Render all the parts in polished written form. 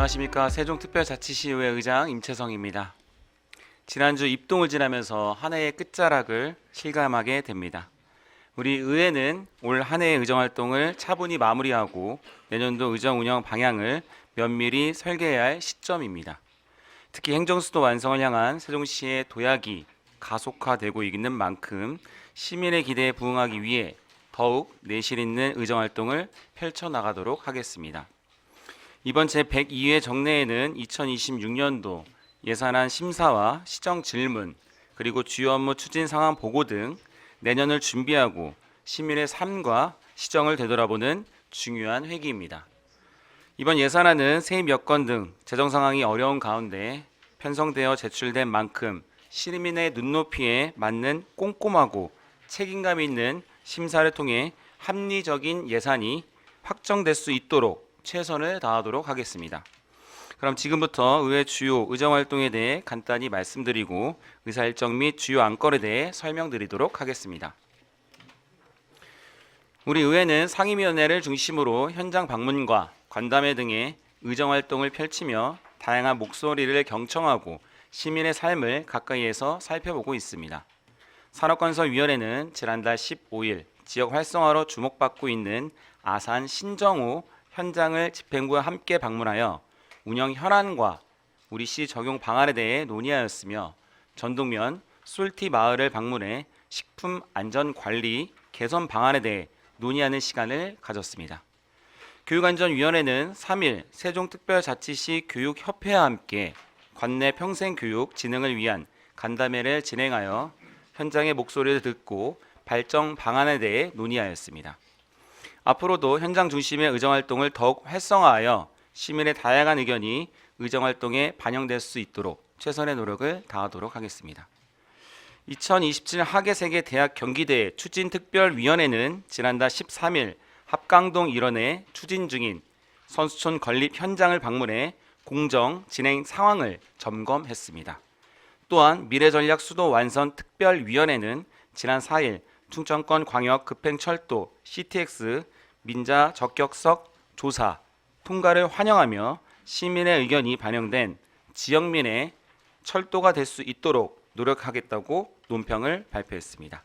안녕하십니까. 세종특별자치시의회 의장 임채성입니다. 지난주 입동을 지나면서 한 해의 끝자락을 실감하게 됩니다. 우리 의회는 올 한 해의 의정활동을 차분히 마무리하고 내년도 의정 운영 방향을 면밀히 설계해야 할 시점입니다. 특히 행정수도 완성을 향한 세종시의 도약이 가속화되고 있는 만큼 시민의 기대에 부응하기 위해 더욱 내실 있는 의정활동을 펼쳐나가도록 하겠습니다. 이번 제102회 정례에는 2026년도 예산안 심사와 시정 질문, 그리고 주요 업무 추진 상황 보고 등 내년을 준비하고 시민의 삶과 시정을 되돌아보는 중요한 회기입니다. 이번 예산안은 세입 여건 등 재정 상황이 어려운 가운데 편성되어 제출된 만큼 시민의 눈높이에 맞는 꼼꼼하고 책임감 있는 심사를 통해 합리적인 예산이 확정될 수 있도록 최선을 다하도록 하겠습니다. 그럼 지금부터 의회 주요 의정활동에 대해 간단히 말씀드리고 의사일정 및 주요 안건에 대해 설명드리도록 하겠습니다. 우리 의회는 상임위원회를 중심으로 현장 방문과 간담회 등의 의정활동을 펼치며 다양한 목소리를 경청하고 시민의 삶을 가까이에서 살펴보고 있습니다. 산업건설위원회는 지난달 15일 지역 활성화로 주목받고 있는 아산 신정호 현장을 집행부와 함께 방문하여 운영 현안과 우리 시 적용 방안에 대해 논의하였으며 전동면 솔티 마을을 방문해 식품 안전 관리 개선 방안에 대해 논의하는 시간을 가졌습니다. 교육안전위원회는 3일 세종특별자치시 교육협회와 함께 관내 평생교육 진흥을 위한 간담회를 진행하여 현장의 목소리를 듣고 발전 방안에 대해 논의하였습니다. 앞으로도 현장 중심의 의정활동을 더욱 활성화하여 시민의 다양한 의견이 의정활동에 반영될 수 있도록 최선의 노력을 다하도록 하겠습니다. 2027 하계세계 대학 경기대 추진특별위원회는 지난달 13일 합강동 일원에 추진 중인 선수촌 건립 현장을 방문해 공정 진행 상황을 점검했습니다. 또한 미래전략 수도 완선 특별위원회는 지난 4일 충청권 광역 급행철도 CTX 민자 적격석 조사 통과를 환영하며 시민의 의견이 반영된 지역민의 철도가 될 수 있도록 노력하겠다고 논평을 발표했습니다.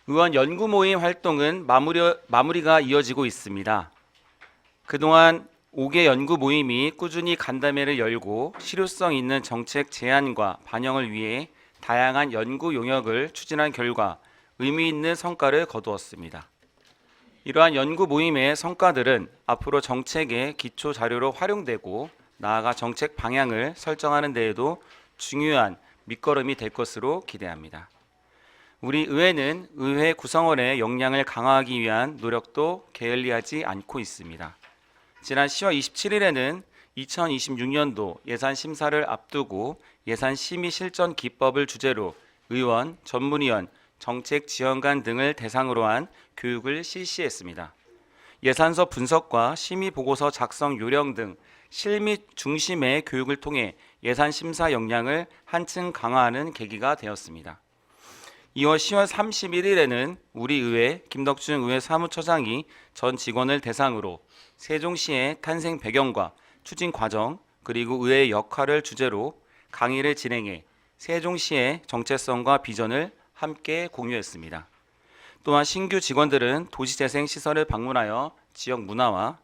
의원 연구 모임 활동은 마무리가 이어지고 있습니다. 그동안 5개 연구 모임이 꾸준히 간담회를 열고 실효성 있는 정책 제안과 반영을 위해 다양한 연구 용역을 추진한 결과 의미 있는 성과를 거두었습니다. 이러한 연구 모임의 성과들은 앞으로 정책의 기초 자료로 활용되고 나아가 정책 방향을 설정하는 데에도 중요한 밑거름이 될 것으로 기대합니다. 우리 의회는 의회 구성원의 역량을 강화하기 위한 노력도 게을리하지 않고 있습니다. 지난 10월 27일에는 2026년도 예산 심사를 앞두고 예산 심의 실전 기법을 주제로 의원, 전문위원, 정책지원관 등을 대상으로 한 교육을 실시했습니다. 예산서 분석과 심의보고서 작성 요령 등 실무 중심의 교육을 통해 예산 심사 역량을 한층 강화하는 계기가 되었습니다. 이월 10월 31일에는 우리 의회 김덕중 의회 사무처장이 전 직원을 대상으로 세종시의 탄생 배경과 추진 과정 그리고 의회의 역할을 주제로 강의를 진행해 세종시의 정체성과 비전을 함께 공유했습니다. 또한 신규 직원들은 도시재생 시설을 방문하여 지역 문화와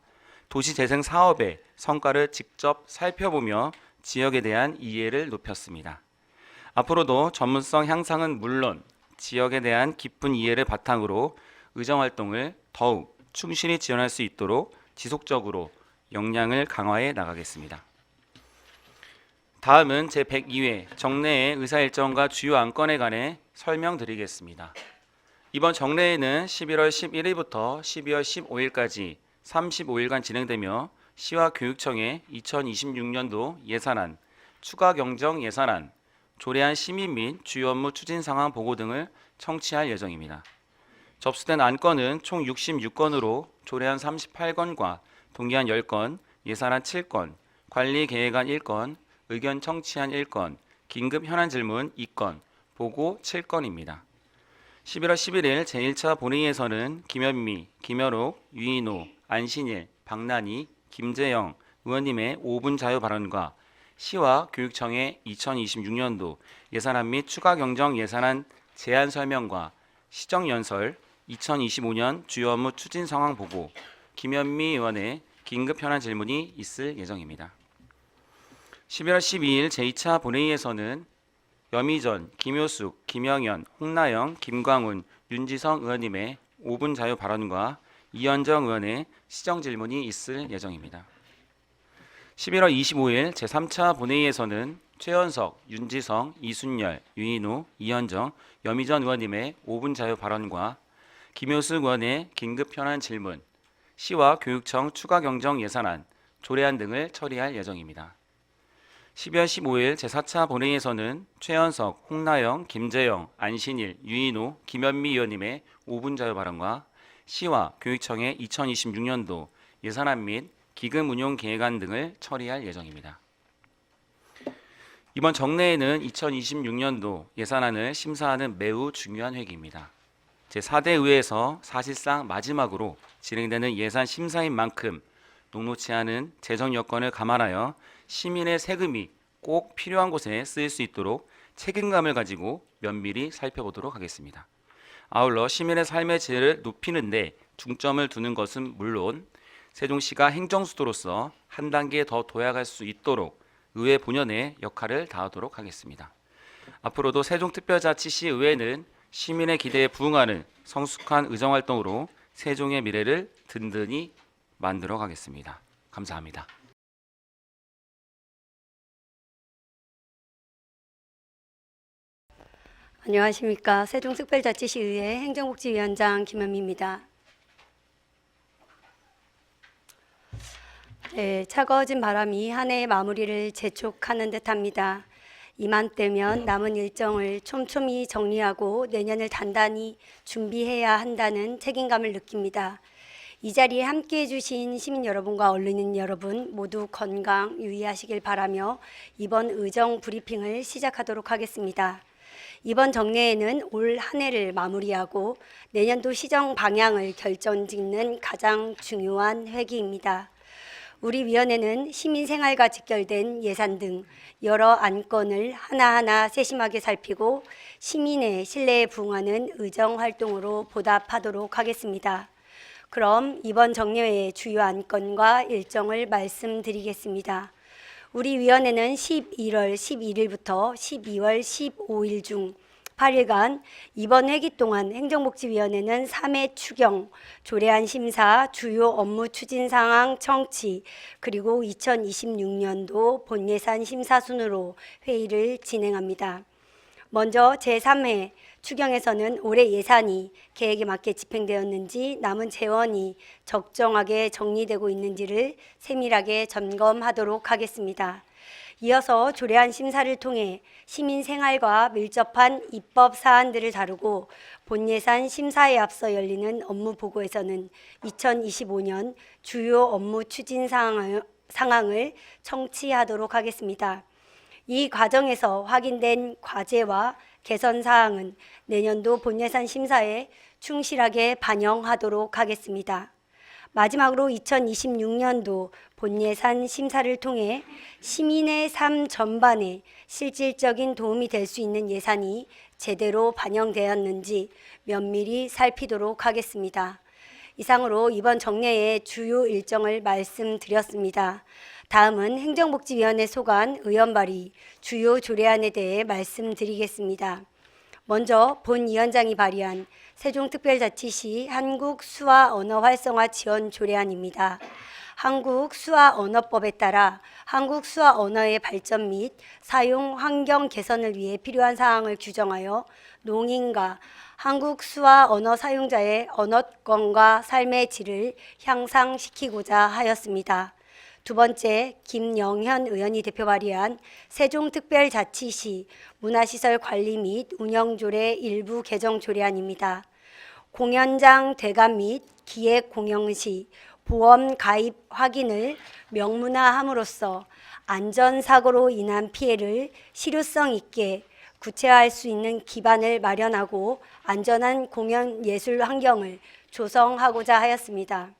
도시재생 사업의 성과를 직접 살펴보며 지역에 대한 이해를 높였습니다. 앞으로도 전문성 향상은 물론 지역에 대한 깊은 이해를 바탕으로 의정활동을 더욱 충실히 지원할 수 있도록 지속적으로 역량을 강화해 나가겠습니다. 다음은 제102회 정례의 의사일정과 주요 안건에 관해 설명드리겠습니다. 이번 정례회는 11월 11일부터 12월 15일까지 35일간 진행되며 시와 교육청의 2026년도 예산안, 추가 경정 예산안, 조례안 심의 및 주요 업무 추진 상황 보고 등을 청취할 예정입니다. 접수된 안건은 총 66건으로 조례안 38건과 동의안 10건, 예산안 7건, 관리계획안 1건, 의견 청취안 1건, 긴급 현안 질문 2건, 보고 7건입니다. 11월 11일 제1차 본회의에서는 김현미, 김현옥, 유인호, 안신일, 박난희, 김재영, 의원님의 5분 자유 발언과 시와 교육청의 2026년도 예산안 및 추가 경정 예산안 제안 설명과 시정연설 2025년 주요 업무 추진 상황 보고 김현미 의원의 긴급 현안 질문이 있을 예정입니다. 11월 12일 제2차 본회의에서는 여미전, 김효숙, 김영현, 홍나영, 김광훈, 윤지성 의원님의 5분 자유 발언과 이현정 의원의 시정 질문이 있을 예정입니다. 11월 25일 제3차 본회의에서는 최연석, 윤지성, 이순열, 유인우, 이현정, 여미전 의원님의 5분 자유 발언과 김효숙 의원의 긴급 현안 질문, 시와 교육청 추가 경정 예산안, 조례안 등을 처리할 예정입니다. 12월 15일 제4차 본회의에서는 최연석, 홍나영, 김재영, 안신일, 유인우, 김현미 의원님의 5분 자유 발언과 시와 교육청의 2026년도 예산안 및 기금 운용 계획안 등을 처리할 예정입니다. 이번 정례에는 2026년도 예산안을 심사하는 매우 중요한 회기입니다. 제4대 의회에서 사실상 마지막으로 진행되는 예산 심사인 만큼 녹록치 않은 재정 여건을 감안하여 시민의 세금이 꼭 필요한 곳에 쓰일 수 있도록 책임감을 가지고 면밀히 살펴보도록 하겠습니다. 아울러 시민의 삶의 질을 높이는 데 중점을 두는 것은 물론 세종시가 행정수도로서 한 단계 더 도약할 수 있도록 의회 본연의 역할을 다하도록 하겠습니다. 앞으로도 세종특별자치시 의회는 시민의 기대에 부응하는 성숙한 의정활동으로 세종의 미래를 든든히 만들어 가겠습니다. 감사합니다. 안녕하십니까. 세종특별자치시의회 행정복지위원장 김현미입니다. 네, 차가워진 바람이 한 해의 마무리를 재촉하는 듯합니다. 이맘때면 남은 일정을 촘촘히 정리하고 내년을 단단히 준비해야 한다는 책임감을 느낍니다. 이 자리에 함께해 주신 시민 여러분과 언론인 여러분 모두 건강 유의하시길 바라며 이번 의정 브리핑을 시작하도록 하겠습니다. 이번 정례에는 올 한 해를 마무리하고 내년도 시정 방향을 결정짓는 가장 중요한 회기입니다. 우리 위원회는 시민 생활과 직결된 예산 등 여러 안건을 하나하나 세심하게 살피고 시민의 신뢰에 부응하는 의정 활동으로 보답하도록 하겠습니다. 그럼 이번 정례회의 주요 안건과 일정을 말씀드리겠습니다. 우리 위원회는 11월 11일부터 12월 15일 중 8일간 이번 회기 동안 행정복지위원회는 3회 추경, 조례안 심사, 주요 업무 추진 상황 청취, 그리고 2026년도 본예산 심사 순으로 회의를 진행합니다. 먼저 제3회 추경에서는 올해 예산이 계획에 맞게 집행되었는지 남은 재원이 적정하게 정리되고 있는지를 세밀하게 점검하도록 하겠습니다. 이어서 조례안 심사를 통해 시민 생활과 밀접한 입법 사안들을 다루고 본예산 심사에 앞서 열리는 업무 보고에서는 2025년 주요 업무 추진 상황을 청취하도록 하겠습니다. 이 과정에서 확인된 과제와 개선 사항은 내년도 본예산 심사에 충실하게 반영하도록 하겠습니다. 마지막으로 2026년도 본예산 심사를 통해 시민의 삶 전반에 실질적인 도움이 될 수 있는 예산이 제대로 반영되었는지 면밀히 살피도록 하겠습니다. 이상으로 이번 정례의 주요 일정을 말씀드렸습니다. 다음은 행정복지위원회 소관 의원 발의 주요 조례안에 대해 말씀드리겠습니다. 먼저 본 위원장이 발의한 세종특별자치시 한국수화언어활성화 지원 조례안입니다. 한국수화언어법에 따라 한국수화언어의 발전 및 사용 환경 개선을 위해 필요한 사항을 규정하여 농인과 한국수화언어 사용자의 언어권과 삶의 질을 향상시키고자 하였습니다. 두 번째, 김영현 의원이 대표 발의한 세종특별자치시 문화시설 관리 및 운영조례 일부 개정 조례안입니다. 공연장 대관 및 기획 공연 시 보험 가입 확인을 명문화함으로써 안전사고로 인한 피해를 실효성 있게 구체화할 수 있는 기반을 마련하고 안전한 공연 예술 환경을 조성하고자 하였습니다.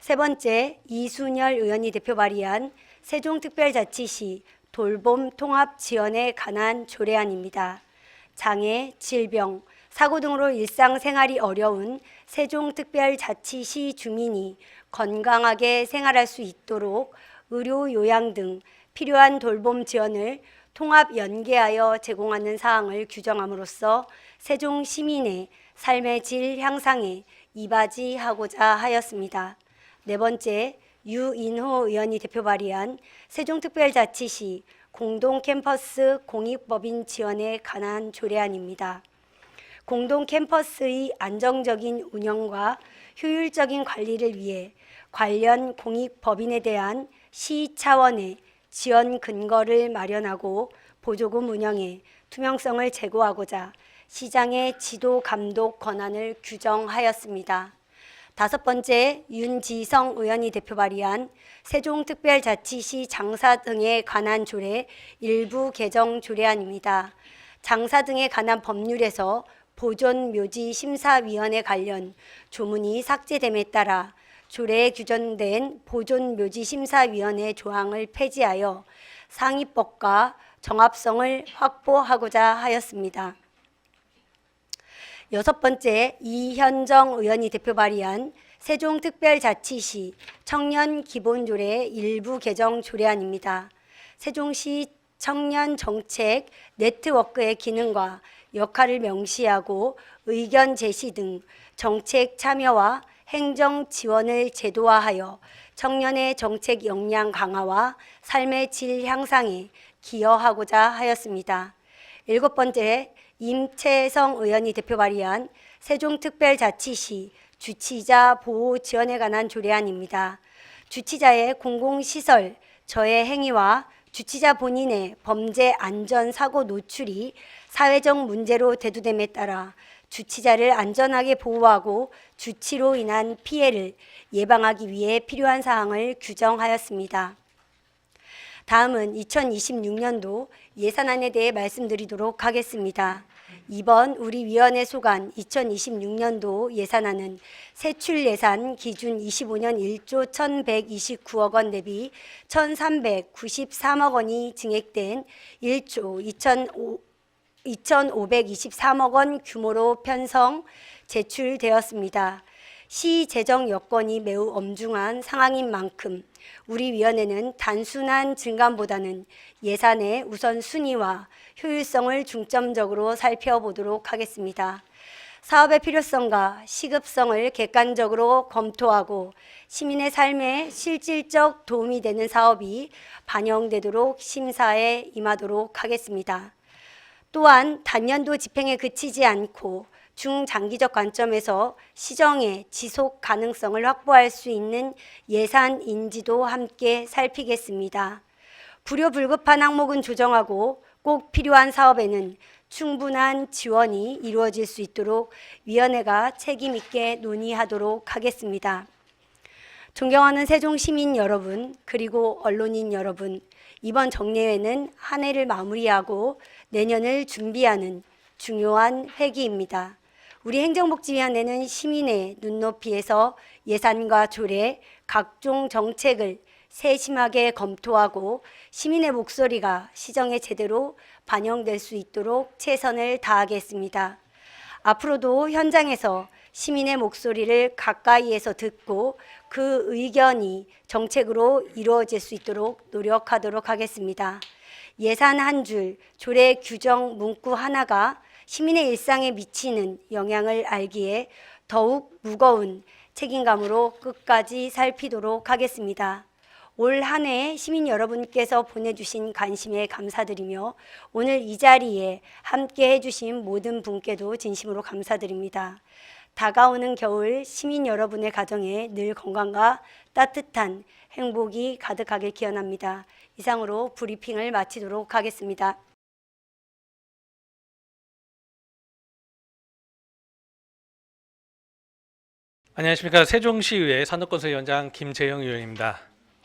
세 번째, 이순열 의원이 대표 발의한 세종특별자치시 돌봄 통합 지원에 관한 조례안입니다. 장애, 질병, 사고 등으로 일상생활이 어려운 세종특별자치시 주민이 건강하게 생활할 수 있도록 의료, 요양 등 필요한 돌봄 지원을 통합 연계하여 제공하는 사항을 규정함으로써 세종 시민의 삶의 질 향상에 이바지하고자 하였습니다. 네 번째, 유인호 의원이 대표 발의한 세종특별자치시 공동캠퍼스 공익법인 지원에 관한 조례안입니다. 공동캠퍼스의 안정적인 운영과 효율적인 관리를 위해 관련 공익법인에 대한 시 차원의 지원 근거를 마련하고 보조금 운영에 투명성을 제고하고자 시장의 지도 감독 권한을 규정하였습니다. 다섯 번째, 윤지성 의원이 대표 발의한 세종특별자치시 장사 등에 관한 조례 일부 개정 조례안입니다. 장사 등에 관한 법률에서 보존묘지심사위원회 관련 조문이 삭제됨에 따라 조례에 규정된 보존묘지심사위원회 조항을 폐지하여 상위법과 정합성을 확보하고자 하였습니다. 여섯 번째, 이현정 의원이 대표 발의한 세종특별자치시 청년기본조례 일부 개정 조례안입니다. 세종시 청년정책 네트워크의 기능과 역할을 명시하고 의견 제시 등 정책 참여와 행정 지원을 제도화하여 청년의 정책 역량 강화와 삶의 질 향상에 기여하고자 하였습니다. 일곱 번째, 임채성 의원이 대표 발의한 세종특별자치시 주치자 보호 지원에 관한 조례안입니다. 주치자의 공공시설 저해 행위와 주치자 본인의 범죄 안전 사고 노출이 사회적 문제로 대두됨에 따라 주치자를 안전하게 보호하고 주치로 인한 피해를 예방하기 위해 필요한 사항을 규정하였습니다. 다음은 2026년도 예산안에 대해 말씀드리도록 하겠습니다. 이번 우리 위원회 소관 2026년도 예산안은 세출 예산 기준 25년 1조 1,129억 원 대비 1,393억 원이 증액된 1조 2,523억 원 규모로 편성 제출되었습니다. 시 재정 여건이 매우 엄중한 상황인 만큼 우리 위원회는 단순한 증감보다는 예산의 우선순위와 효율성을 중점적으로 살펴보도록 하겠습니다. 사업의 필요성과 시급성을 객관적으로 검토하고 시민의 삶에 실질적 도움이 되는 사업이 반영되도록 심사에 임하도록 하겠습니다. 또한 단년도 집행에 그치지 않고 중장기적 관점에서 시정의 지속 가능성을 확보할 수 있는 예산 인지도 함께 살피겠습니다. 불효불급한 항목은 조정하고 꼭 필요한 사업에는 충분한 지원이 이루어질 수 있도록 위원회가 책임 있게 논의하도록 하겠습니다. 존경하는 세종시민 여러분, 그리고 언론인 여러분, 이번 정례회는 한 해를 마무리하고 내년을 준비하는 중요한 회기입니다. 우리 행정복지위원회는 시민의 눈높이에서 예산과 조례, 각종 정책을 세심하게 검토하고 시민의 목소리가 시정에 제대로 반영될 수 있도록 최선을 다하겠습니다. 앞으로도 현장에서 시민의 목소리를 가까이에서 듣고 그 의견이 정책으로 이루어질 수 있도록 노력하도록 하겠습니다. 예산 한 줄, 조례 규정 문구 하나가 시민의 일상에 미치는 영향을 알기에 더욱 무거운 책임감으로 끝까지 살피도록 하겠습니다. 올 한 해 시민 여러분께서 보내주신 관심에 감사드리며 오늘 이 자리에 함께 해주신 모든 분께도 진심으로 감사드립니다. 다가오는 겨울 시민 여러분의 가정에 늘 건강과 따뜻한 행복이 가득하길 기원합니다. 이상으로 브리핑을 마치도록 하겠습니다. 안녕하십니까. 세종시의회 산업건설위원장 김재영 의원입니다.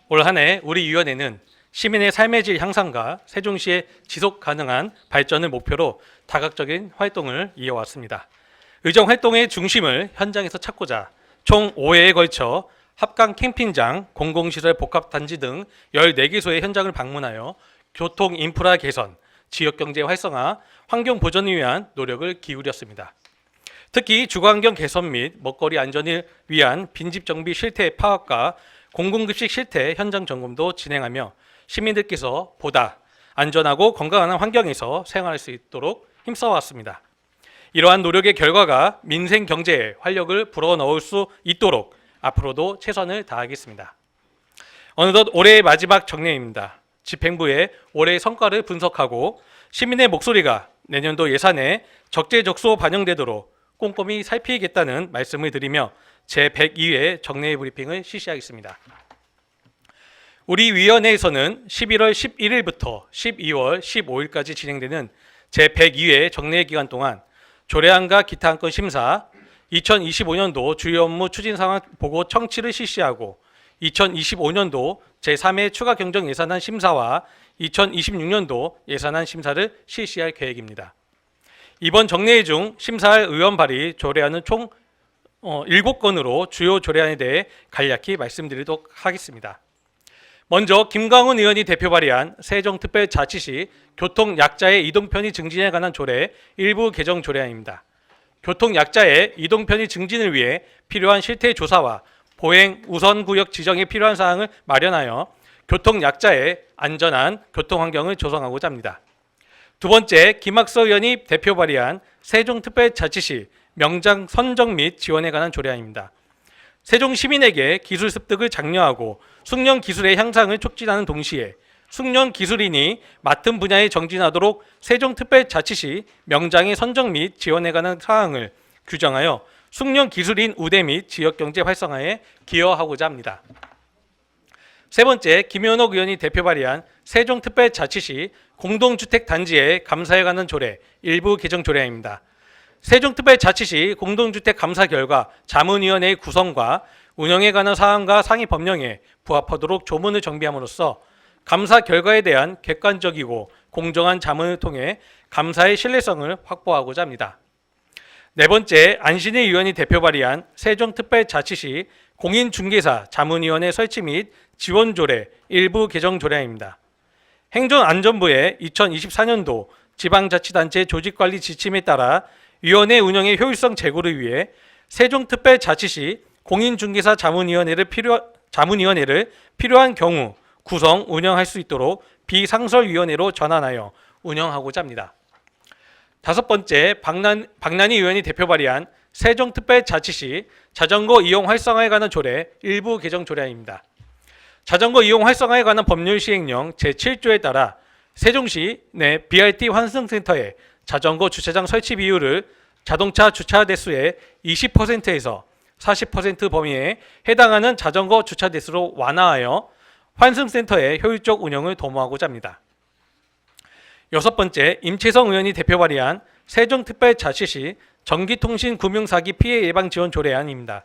올 한 해 우리 위원회는 시민의 삶의 질 향상과 세종시의 지속 가능한 발전을 목표로 다각적인 활동을 이어왔습니다. 의정 활동의 중심을 현장에서 찾고자 총 5회에 걸쳐 합강 캠핑장, 공공시설 복합단지 등 14개소의 현장을 방문하여 교통 인프라 개선, 지역경제 활성화, 환경 보전을 위한 노력을 기울였습니다. 특히 주거환경 개선 및 먹거리 안전을 위한 빈집 정비 실태 파악과 공공급식 실태 현장 점검도 진행하며 시민들께서 보다 안전하고 건강한 환경에서 생활할 수 있도록 힘써왔습니다. 이러한 노력의 결과가 민생 경제에 활력을 불어넣을 수 있도록 앞으로도 최선을 다하겠습니다. 어느덧 올해의 마지막 정례입니다. 집행부의 올해의 성과를 분석하고 시민의 목소리가 내년도 예산에 적재적소 반영되도록 꼼꼼히 살피겠다는 말씀을 드리며 제102회 정례 브리핑을 실시하겠습니다. 우리 위원회에서는 11월 11일부터 12월 15일까지 진행되는 제102회 정례 기간 동안 조례안과 기타 안건 심사, 2025년도 주요 업무 추진 상황 보고 청취를 실시하고 2025년도 제3회 추가 경정 예산안 심사와 2026년도 예산안 심사를 실시할 계획입니다. 이번 정례회 중 심사할 의원 발의 조례안은 총 7건으로 주요 조례안에 대해 간략히 말씀드리도록 하겠습니다. 먼저 김광훈 의원이 대표 발의한 세종특별자치시 교통약자의 이동편의 증진에 관한 조례 일부 개정 조례안입니다. 교통약자의 이동편의 증진을 위해 필요한 실태 조사와 보행 우선구역 지정에 필요한 사항을 마련하여 교통약자의 안전한 교통환경을 조성하고자 합니다. 두 번째, 김학서 의원이 대표 발의한 세종특별자치시 명장 선정 및 지원에 관한 조례안입니다. 세종 시민에게 기술 습득을 장려하고 숙련 기술의 향상을 촉진하는 동시에 숙련 기술인이 맡은 분야에 정진하도록 세종특별자치시 명장의 선정 및 지원에 관한 사항을 규정하여 숙련 기술인 우대 및 지역경제 활성화에 기여하고자 합니다. 세 번째, 김현옥 의원이 대표 발의한 세종특별자치시 공동주택단지의 감사에 관한 조례 일부 개정 조례안입니다. 세종특별자치시 공동주택 감사 결과 자문위원회의 구성과 운영에 관한 사항과 상위 법령에 부합하도록 조문을 정비함으로써 감사 결과에 대한 객관적이고 공정한 자문을 통해 감사의 신뢰성을 확보하고자 합니다. 네 번째, 안신혜 의원이 대표 발의한 세종특별자치시 공인중개사 자문위원회 설치 및 지원 조례 일부 개정 조례안입니다. 행정안전부의 2024년도 지방자치단체 조직관리 지침에 따라 위원회 운영의 효율성 제고를 위해 세종특별자치시 공인중개사 자문위원회를 필요한 경우 구성, 운영할 수 있도록 비상설위원회로 전환하여 운영하고자 합니다. 다섯 번째, 박난희 의원이 대표 발의한 세종특별자치시 자전거 이용 활성화에 관한 조례 일부 개정 조례안입니다. 자전거 이용 활성화에 관한 법률 시행령 제7조에 따라 세종시 내 BRT 환승센터에 자전거 주차장 설치 비율을 자동차 주차 대수의 20%에서 40% 범위에 해당하는 자전거 주차 대수로 완화하여 환승센터의 효율적 운영을 도모하고자 합니다. 여섯 번째, 임채성 의원이 대표 발의한 세종특별자치시 전기통신 금융사기 피해 예방 지원 조례안입니다.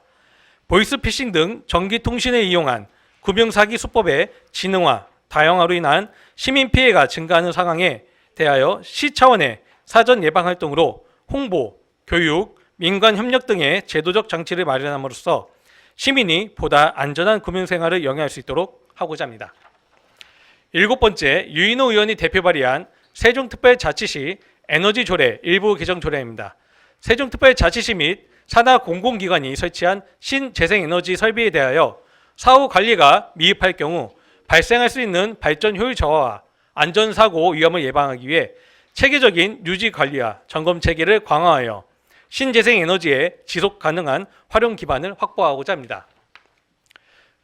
보이스피싱 등 전기통신을 이용한 금융사기 수법의 진흥화, 다양화로 인한 시민 피해가 증가하는 상황에 대하여 시 차원의 사전 예방 활동으로 홍보, 교육, 민관 협력 등의 제도적 장치를 마련함으로써 시민이 보다 안전한 금융생활을 영위할 수 있도록 하고자 합니다. 일곱 번째, 유인호 의원이 대표 발의한 세종특별자치시 에너지 조례 일부 개정 조례입니다. 세종특별자치시 및 산하 공공기관이 설치한 신재생에너지 설비에 대하여 사후 관리가 미흡할 경우 발생할 수 있는 발전 효율 저하와 안전사고 위험을 예방하기 위해 체계적인 유지 관리와 점검 체계를 강화하여 신재생에너지의 지속 가능한 활용 기반을 확보하고자 합니다.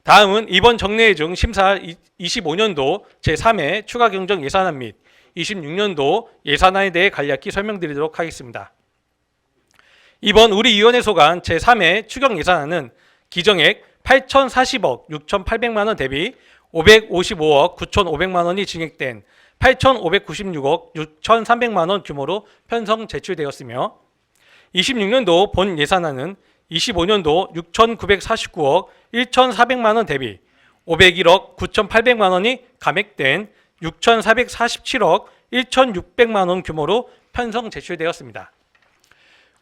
다음은 이번 정례회 중 심사할 25년도 제3회 추가 경정 예산안 및 26년도 예산안에 대해 간략히 설명드리도록 하겠습니다. 이번 우리 위원회 소관 제3회 추경 예산안은 기정액 8,040억 6,800만 원 대비 555억 9,500만 원이 증액된 8,596억 6,300만 원 규모로 편성 제출되었으며 26년도 본 예산안은 25년도 6,949억 1,400만 원 대비 501억 9,800만 원이 감액된 6,447억 1,600만 원 규모로 편성 제출되었습니다.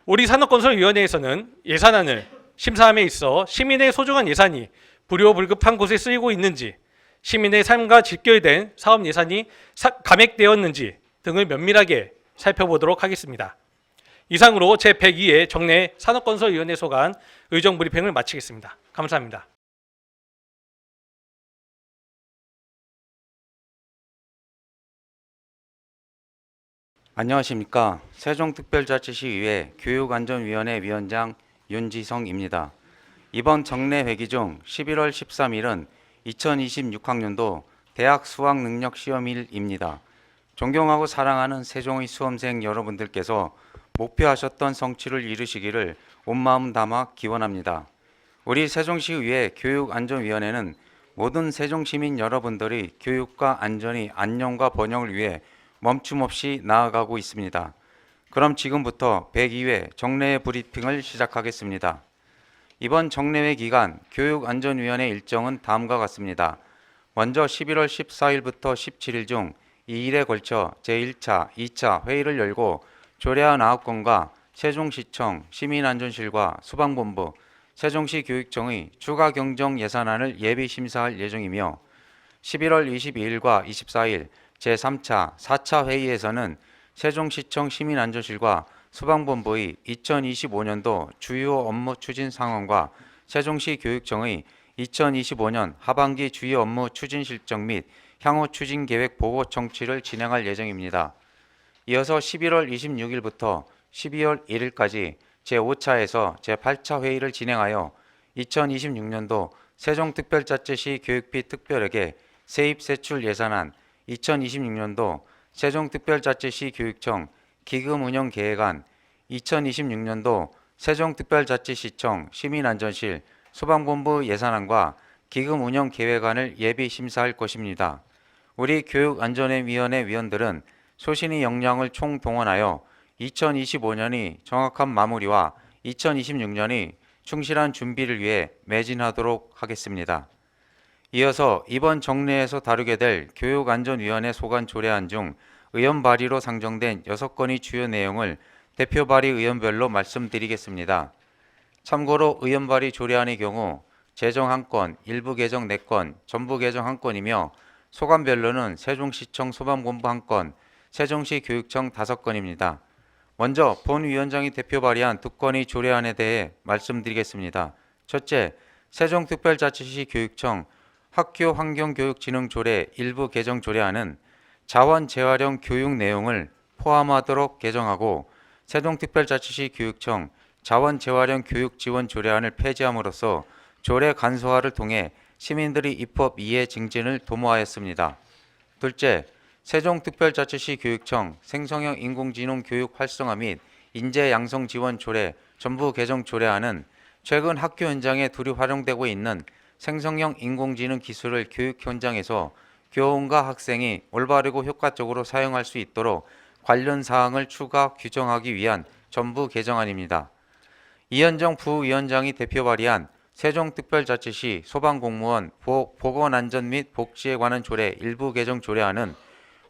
우리 산업건설위원회에서는 예산안을 심사함에 있어 시민의 소중한 예산이 불효불급한 곳에 쓰이고 있는지, 시민의 삶과 직결된 사업 예산이 감액되었는지 등을 면밀하게 살펴보도록 하겠습니다. 이상으로 제102회 정례 산업건설위원회 소관 의정 브리핑을 마치겠습니다. 감사합니다. 안녕하십니까. 세종특별자치시의회 교육안전위원회 위원장 윤지성입니다. 이번 정례 회기 중 11월 13일은 2026학년도 대학 수학능력시험일입니다. 존경하고 사랑하는 세종의 수험생 여러분들께서 목표하셨던 성취를 이루시기를 온 마음 담아 기원합니다. 우리 세종시의회 교육안전위원회는 모든 세종시민 여러분들의 교육과 안전의 안녕과 번영을 위해 멈춤 없이 나아가고 있습니다. 그럼 지금부터 102회 정례회 브리핑을 시작하겠습니다. 이번 정례회 기간 교육안전위원회 일정은 다음과 같습니다. 먼저 11월 14일부터 17일 중 2일에 걸쳐 제1차, 2차 회의를 열고 조례안 9건과 세종시청, 시민안전실과 소방본부, 세종시 교육청의 추가 경정 예산안을 예비 심사할 예정이며 11월 22일과 24일 제3차, 4차 회의에서는 세종시청 시민안전실과 소방본부의 2025년도 주요 업무 추진 상황과 세종시 교육청의 2025년 하반기 주요 업무 추진 실정 및 향후 추진 계획 보고 청취를 진행할 예정입니다. 이어서 11월 26일부터 12월 1일까지 제5차에서 제8차 회의를 진행하여 2026년도 세종특별자치시 교육비 특별회계 세입 세출 예산안, 2026년도 세종특별자치시 교육청 기금운영계획안, 2026년도 세종특별자치시청 시민안전실 소방본부 예산안과 기금운영계획안을 예비 심사할 것입니다. 우리 교육안전위원회 위원들은 소신의 역량을 총동원하여 2025년이 정확한 마무리와 2026년이 충실한 준비를 위해 매진하도록 하겠습니다. 이어서 이번 정례에서 다루게 될 교육안전위원회 소관 조례안 중 의원 발의로 상정된 6건의 주요 내용을 대표 발의 의원별로 말씀드리겠습니다. 참고로 의원 발의 조례안의 경우 제정 1건, 일부 개정 4건, 전부 개정 1건이며 소관별로는 세종시청 소방본부 1건, 세종시 교육청 5건입니다. 먼저 본 위원장이 대표 발의한 2건의 조례안에 대해 말씀드리겠습니다. 첫째, 세종특별자치시 교육청 학교환경교육진흥조례 일부 개정 조례안은 자원 재활용 교육 내용을 포함하도록 개정하고 세종특별자치시 교육청 자원 재활용 교육 지원 조례안을 폐지함으로써 조례 간소화를 통해 시민들의 입법 이해 증진을 도모하였습니다. 둘째, 세종특별자치시 교육청 생성형 인공지능 교육 활성화 및 인재 양성 지원 조례 전부 개정 조례안은 최근 학교 현장에 두루 활용되고 있는 생성형 인공지능 기술을 교육 현장에서 교원과 학생이 올바르고 효과적으로 사용할 수 있도록 관련 사항을 추가 규정하기 위한 전부 개정안입니다. 이현정 부위원장이 대표 발의한 세종특별자치시 소방공무원 보건안전 및 복지에 관한 조례 일부 개정 조례안은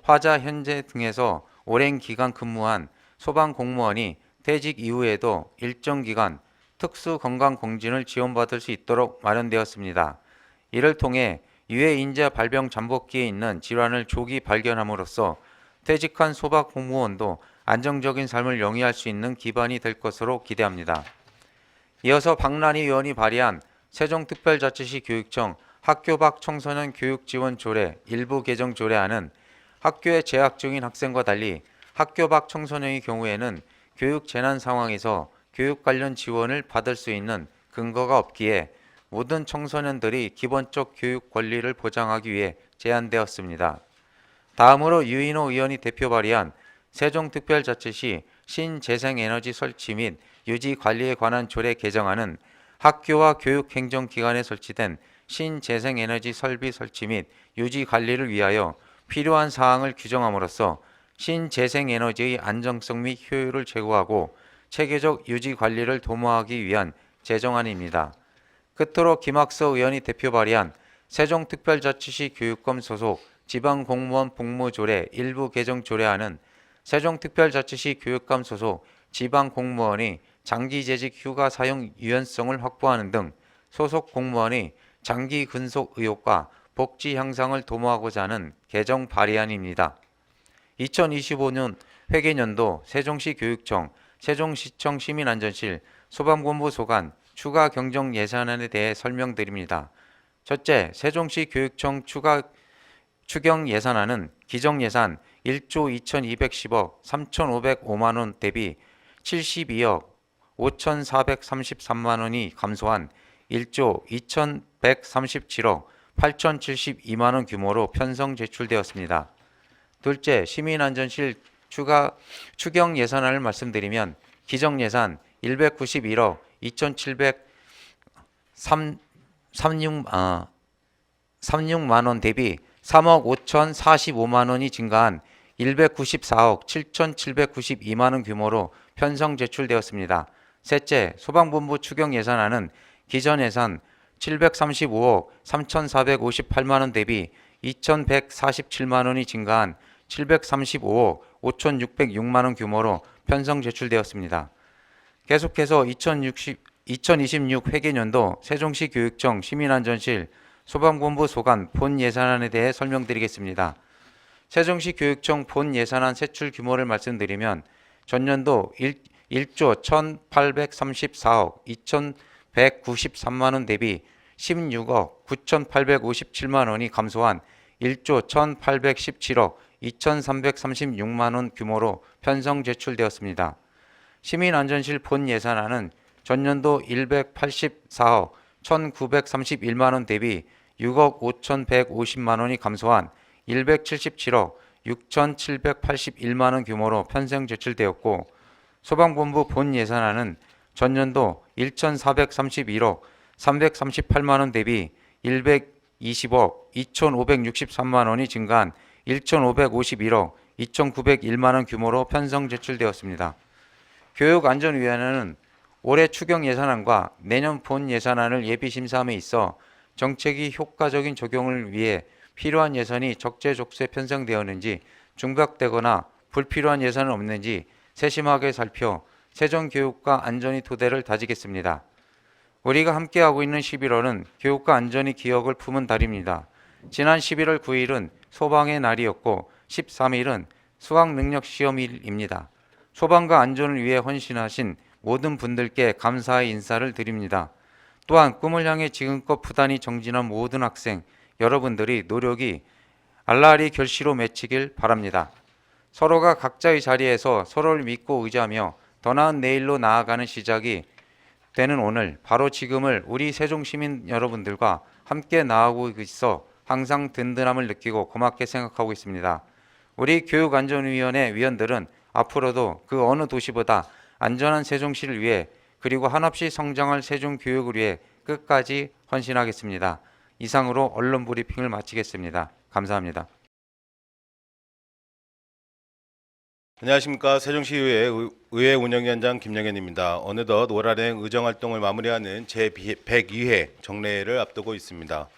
화자 현재 등에서 오랜 기간 근무한 소방공무원이 퇴직 이후에도 일정 기간 특수 건강검진을 지원받을 수 있도록 마련되었습니다. 이를 통해 유해 인재 발병 잠복기에 있는 질환을 조기 발견함으로써 퇴직한 소방공무원도 안정적인 삶을 영위할 수 있는 기반이 될 것으로 기대합니다. 이어서 박란희 의원이 발의한 세종특별자치시 교육청 학교 밖 청소년 교육 지원 조례 일부 개정 조례안은 학교에 재학 중인 학생과 달리 학교 밖 청소년의 경우에는 교육 재난 상황에서 교육 관련 지원을 받을 수 있는 근거가 없기에 모든 청소년들이 기본적 교육 권리를 보장하기 위해 제안되었습니다. 다음으로 유인호 의원이 대표 발의한 세종특별자치시 신재생에너지 설치 및 유지 관리에 관한 조례 개정안은 학교와 교육행정기관에 설치된 신재생에너지 설비 설치 및 유지 관리를 위하여 필요한 사항을 규정함으로써 신재생에너지의 안정성 및 효율을 제고하고 체계적 유지 관리를 도모하기 위한 제정안입니다. 끝으로 김학서 의원이 대표 발의한 세종특별자치시 교육감 소속 지방공무원 복무조례 일부 개정 조례안은 세종특별자치시 교육감 소속 지방공무원이 장기재직 휴가 사용 유연성을 확보하는 등 소속 공무원이 장기 근속 의혹과 복지 향상을 도모하고자 하는 개정 발의안입니다. 2025년 회계년도 세종시 교육청, 세종시청 시민안전실, 소방본부 소관 추가 경정 예산안에 대해 설명드립니다. 첫째, 세종시 교육청 추경 예산안은 기정 예산 1조 2210억 3,505만 원 대비 72억 5,433만 원이 감소한 1조 2,137억 8,072만 원 규모로 편성 제출되었습니다. 둘째, 시민안전실 추경 예산안을 말씀드리면 기정 예산 191억 2,736만 원 대비 3억 5,045만 원이 증가한 194억 7,792만 원 규모로 편성 제출되었습니다. 셋째, 소방본부 추경 예산안은 기존 예산 735억 3,458만 원 대비 2,147만 원이 증가한 735억 5,606만 원 규모로 편성 제출되었습니다. 계속해서 2026 회계년도 세종시 교육청 시민안전실 소방본부 소관 본 예산안에 대해 설명드리겠습니다. 세종시 교육청 본 예산안 세출 규모를 말씀드리면 전년도 1조 1,834억 2,193만 원 대비 16억 9,857만 원이 감소한 1조 1,817억 2,336만 원 규모로 편성 제출되었습니다. 시민안전실 본 예산안은 전년도 184억 1,931만 원 대비 6억 5,150만 원이 감소한 177억 6,781만 원 규모로 편성 제출되었고, 소방본부 본 예산안은 전년도 1,431억 338만 원 대비 120억 2,563만 원이 증가한 1,551억 2,901만 원 규모로 편성 제출되었습니다. 교육안전위원회는 올해 추경 예산안과 내년 본 예산안을 예비 심사함에 있어 정책이 효과적인 적용을 위해 필요한 예산이 적재적소에 편성되었는지, 중박되거나 불필요한 예산은 없는지 세심하게 살펴 세종교육과 안전이 토대를 다지겠습니다. 우리가 함께하고 있는 11월은 교육과 안전이 기억을 품은 달입니다. 지난 11월 9일은 소방의 날이었고 13일은 수학능력시험일입니다. 소방과 안전을 위해 헌신하신 모든 분들께 감사의 인사를 드립니다. 또한 꿈을 향해 지금껏 부단히 정진한 모든 학생 여러분들이 노력이 알라리 결실로 맺히길 바랍니다. 서로가 각자의 자리에서 서로를 믿고 의지하며 더 나은 내일로 나아가는 시작이 되는 오늘, 바로 지금을 우리 세종시민 여러분들과 함께 나아가고 있어 항상 든든함을 느끼고 고맙게 생각하고 있습니다. 우리 교육안전위원회 위원들은 앞으로도 그 어느 도시보다 안전한 세종시를 위해, 그리고 한없이 성장할 세종교육을 위해 끝까지 헌신하겠습니다. 이상으로 언론 브리핑을 마치겠습니다. 감사합니다. 안녕하십니까. 세종시의회 의회 운영위원장 김영현입니다. 어느덧 올 한해 의정활동을 마무리하는 제102회 정례회를 앞두고 있습니다.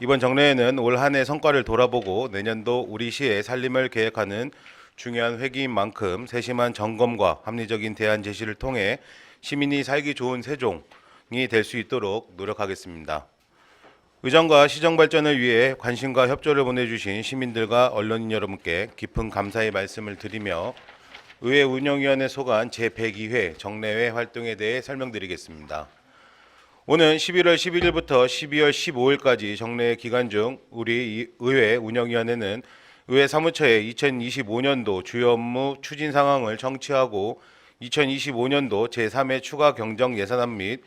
이번 정례회는 올 한해 성과를 돌아보고 내년도 우리 시의 살림을 계획하는 중요한 회기인 만큼 세심한 점검과 합리적인 대안 제시를 통해 시민이 살기 좋은 세종이 될 수 있도록 노력하겠습니다. 의정과 시정 발전을 위해 관심과 협조를 보내주신 시민들과 언론인 여러분께 깊은 감사의 말씀을 드리며 의회 운영위원회 소관 제102회 정례회 활동에 대해 설명드리겠습니다. 오는 11월 11일부터 12월 15일까지 정례회 기간 중 우리 의회 운영위원회는 의회 사무처에 2025년도 주요 업무 추진 상황을 청취하고 2025년도 제3회 추가 경정 예산안 및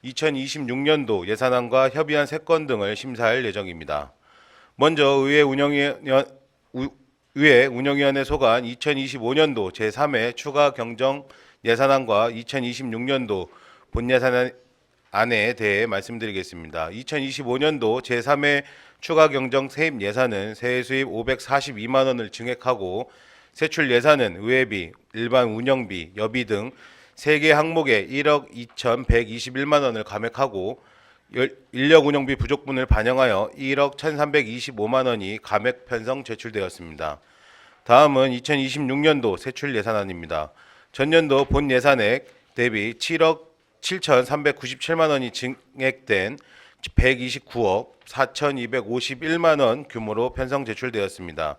2026년도 예산안과 협의안 3건 등을 심사할 예정입니다. 먼저 의회 운영위원회 소관 2025년도 제3회 추가 경정 예산안과 2026년도 본예산안에 대해 말씀드리겠습니다. 2025년도 제3회 추가 경정 세입 예산은 세외 수입 542만 원을 증액하고 세출 예산은 의회비, 일반 운영비, 여비 등 3개 항목에 1억 2,121만 원을 감액하고 인력 운영비 부족분을 반영하여 1억 1,325만 원이 감액 편성 제출되었습니다. 다음은 2026년도 세출 예산안입니다. 전년도 본 예산액 대비 7억 7,397만 원이 증액된 129억 4,251만 원 규모로 편성 제출되었습니다.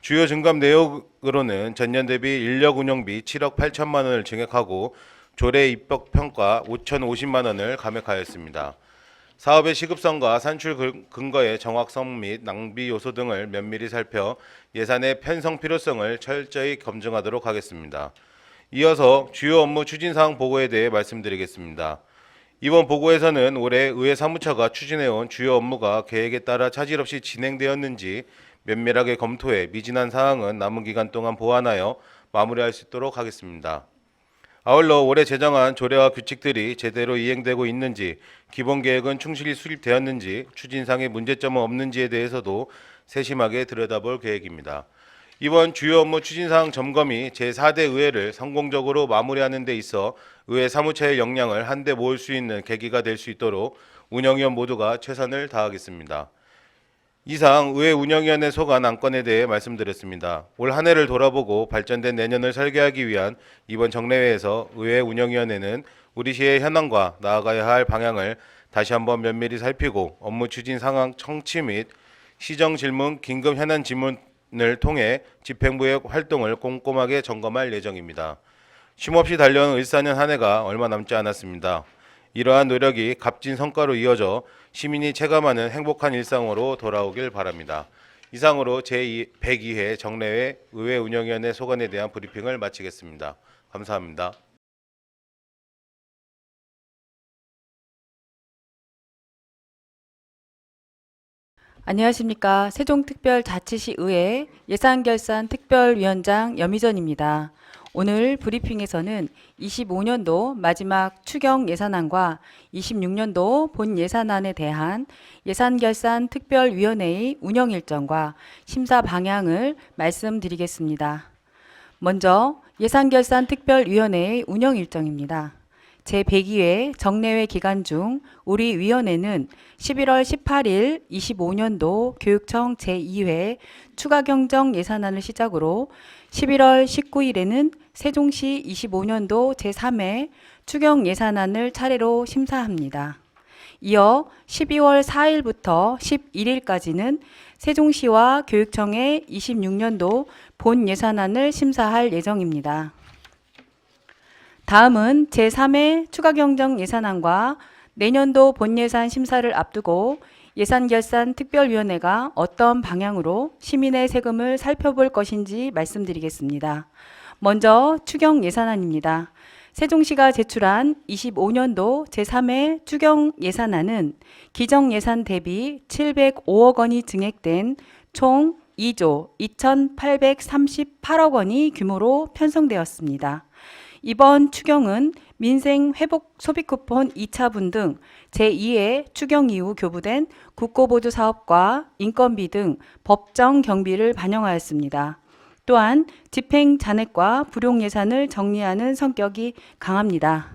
주요 증감 내역으로는 전년 대비 인력 운영비 7억 8천만 원을 증액하고 조례 입법 평가 5,050만 원을 감액하였습니다. 사업의 시급성과 산출 근거의 정확성 및 낭비 요소 등을 면밀히 살펴 예산의 편성 필요성을 철저히 검증하도록 하겠습니다. 이어서 주요 업무 추진사항 보고에 대해 말씀드리겠습니다. 이번 보고에서는 올해 의회 사무처가 추진해온 주요 업무가 계획에 따라 차질 없이 진행되었는지 면밀하게 검토해 미진한 사항은 남은 기간 동안 보완하여 마무리할 수 있도록 하겠습니다. 아울러 올해 제정한 조례와 규칙들이 제대로 이행되고 있는지, 기본 계획은 충실히 수립되었는지, 추진상의 문제점은 없는지에 대해서도 세심하게 들여다볼 계획입니다. 이번 주요 업무 추진사항 점검이 제4대 의회를 성공적으로 마무리하는 데 있어 의회 사무처의 역량을 한데 모을 수 있는 계기가 될 수 있도록 운영위원 모두가 최선을 다하겠습니다. 이상 의회 운영위원회 소관 안건에 대해 말씀드렸습니다. 올 한 해를 돌아보고 발전된 내년을 설계하기 위한 이번 정례회에서 의회 운영위원회는 우리 시의 현황과 나아가야 할 방향을 다시 한번 면밀히 살피고 업무 추진 상황 청취 및 시정 질문, 긴급 현안 질문을 통해 집행부의 활동을 꼼꼼하게 점검할 예정입니다. 쉼없이 달려온 을사년 한 해가 얼마 남지 않았습니다. 이러한 노력이 값진 성과로 이어져 시민이 체감하는 행복한 일상으로 돌아오길 바랍니다. 이상으로 제102회 정례회 의회 운영위원회 소관에 대한 브리핑을 마치겠습니다. 감사합니다. 안녕하십니까. 세종특별자치시의회 예산결산특별위원장 염희전입니다. 오늘 브리핑에서는 25년도 마지막 추경 예산안과 26년도 본 예산안에 대한 예산결산특별위원회의 운영 일정과 심사 방향을 말씀드리겠습니다. 먼저 예산결산특별위원회의 운영 일정입니다. 제102회 정례회 기간 중 우리 위원회는 11월 18일 25년도 교육청 제2회 추가경정 예산안을 시작으로 11월 19일에는 세종시 25년도 제3회 추경 예산안을 차례로 심사합니다. 이어 12월 4일부터 11일까지는 세종시와 교육청의 26년도 본 예산안을 심사할 예정입니다. 다음은 제3회 추가경정 예산안과 내년도 본예산 심사를 앞두고 예산결산특별위원회가 어떤 방향으로 시민의 세금을 살펴볼 것인지 말씀드리겠습니다. 먼저 추경 예산안입니다. 세종시가 제출한 25년도 제3회 추경 예산안은 기정 예산 대비 705억 원이 증액된 총 2조 2,838억 원이 규모로 편성되었습니다. 이번 추경은 민생회복 소비쿠폰 2차분 등 제2회 추경 이후 교부된 국고보조 사업과 인건비 등 법정 경비를 반영하였습니다. 또한 집행 잔액과 불용 예산을 정리하는 성격이 강합니다.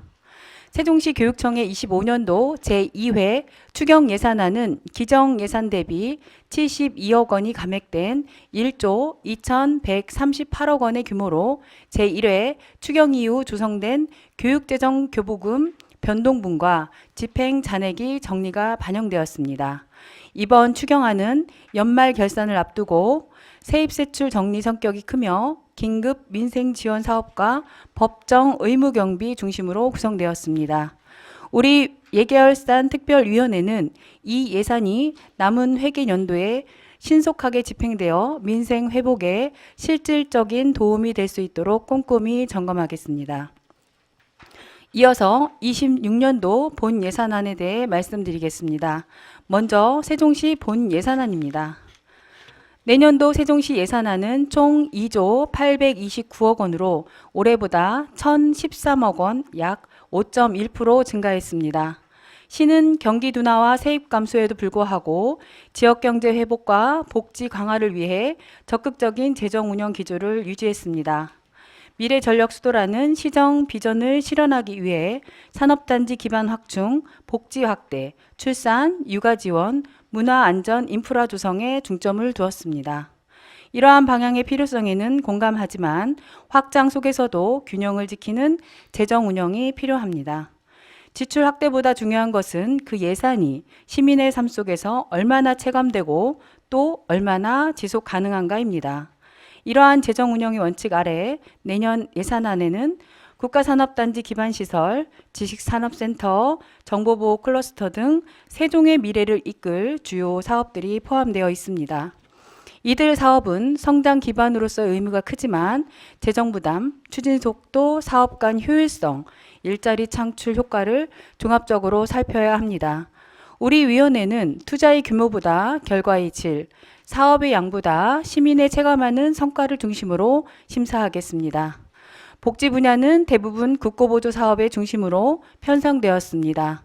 세종시 교육청의 25년도 제2회 추경 예산안은 기정 예산 대비 72억 원이 감액된 1조 2,138억 원의 규모로 제1회 추경 이후 조성된 교육재정교부금 변동분과 집행 잔액이 정리가 반영되었습니다. 이번 추경안은 연말 결산을 앞두고 세입세출 정리 성격이 크며 긴급 민생 지원 사업과 법정 의무 경비 중심으로 구성되었습니다. 우리 예결산 특별위원회는 이 예산이 남은 회계 연도에 신속하게 집행되어 민생 회복에 실질적인 도움이 될 수 있도록 꼼꼼히 점검하겠습니다. 이어서 26년도 본 예산안에 대해 말씀드리겠습니다. 먼저 세종시 본 예산안입니다. 내년도 세종시 예산안은 총 2조 829억 원으로 올해보다 1,013억 원, 약 5.1% 증가했습니다. 시는 경기 둔화와 세입 감소에도 불구하고 지역경제 회복과 복지 강화를 위해 적극적인 재정 운영 기조를 유지했습니다. 미래전력수도라는 시정 비전을 실현하기 위해 산업단지 기반 확충, 복지 확대, 출산, 육아 지원, 문화 안전 인프라 조성에 중점을 두었습니다. 이러한 방향의 필요성에는 공감하지만 확장 속에서도 균형을 지키는 재정 운영이 필요합니다. 지출 확대보다 중요한 것은 그 예산이 시민의 삶 속에서 얼마나 체감되고 또 얼마나 지속 가능한가입니다. 이러한 재정 운영의 원칙 아래 내년 예산안에는 국가산업단지 기반시설, 지식산업센터, 정보보호 클러스터 등 세종의 미래를 이끌 주요 사업들이 포함되어 있습니다. 이들 사업은 성장 기반으로서의 의미가 크지만 재정 부담, 추진 속도, 사업 간 효율성, 일자리 창출 효과를 종합적으로 살펴야 합니다. 우리 위원회는 투자의 규모보다 결과의 질, 사업의 양보다 시민의 체감하는 성과를 중심으로 심사하겠습니다. 복지 분야는 대부분 국고보조 사업의 중심으로 편성되었습니다.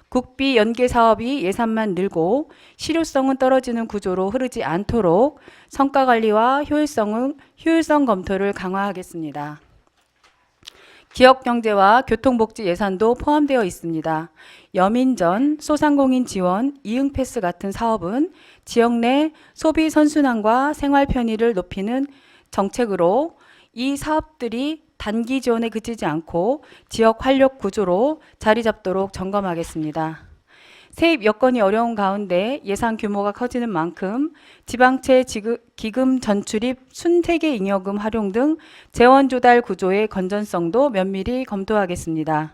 국비 연계 사업이 예산만 늘고 실효성은 떨어지는 구조로 흐르지 않도록 성과 관리와 효율성 검토를 강화하겠습니다. 지역경제와 교통복지 예산도 포함되어 있습니다. 여민전, 소상공인 지원, 이응패스 같은 사업은 지역 내 소비 선순환과 생활 편의를 높이는 정책으로 이 사업들이 단기 지원에 그치지 않고 지역 활력 구조로 자리 잡도록 점검하겠습니다. 세입 여건이 어려운 가운데 예산 규모가 커지는 만큼 지방채 기금 전출입 순세계 잉여금 활용 등 재원 조달 구조의 건전성도 면밀히 검토하겠습니다.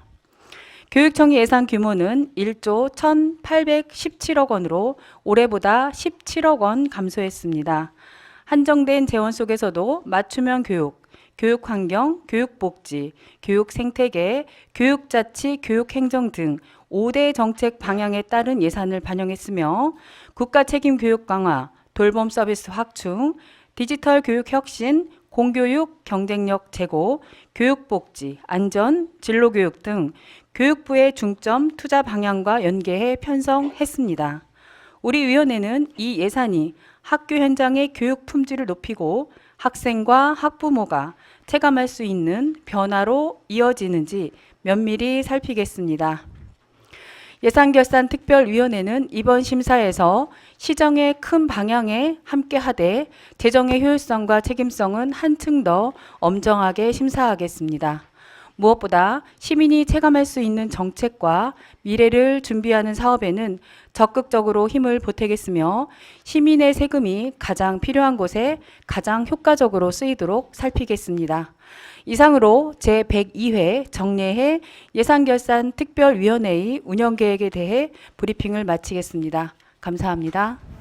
교육청의 예산 규모는 1조 1,817억 원으로 올해보다 17억 원 감소했습니다. 한정된 재원 속에서도 맞춤형 교육, 교육환경, 교육복지, 교육생태계, 교육자치, 교육행정 등 5대 정책 방향에 따른 예산을 반영했으며 국가책임 교육 강화, 돌봄 서비스 확충, 디지털 교육 혁신, 공교육 경쟁력 제고, 교육복지, 안전, 진로교육 등 교육부의 중점 투자 방향과 연계해 편성했습니다. 우리 위원회는 이 예산이 학교 현장의 교육 품질을 높이고 학생과 학부모가 체감할 수 있는 변화로 이어지는지 면밀히 살피겠습니다. 예산결산특별위원회는 이번 심사에서 시정의 큰 방향에 함께하되 재정의 효율성과 책임성은 한층 더 엄정하게 심사하겠습니다. 무엇보다 시민이 체감할 수 있는 정책과 미래를 준비하는 사업에는 적극적으로 힘을 보태겠으며 시민의 세금이 가장 필요한 곳에 가장 효과적으로 쓰이도록 살피겠습니다. 이상으로 제102회 정례회 예산결산특별위원회의 운영계획에 대해 브리핑을 마치겠습니다. 감사합니다.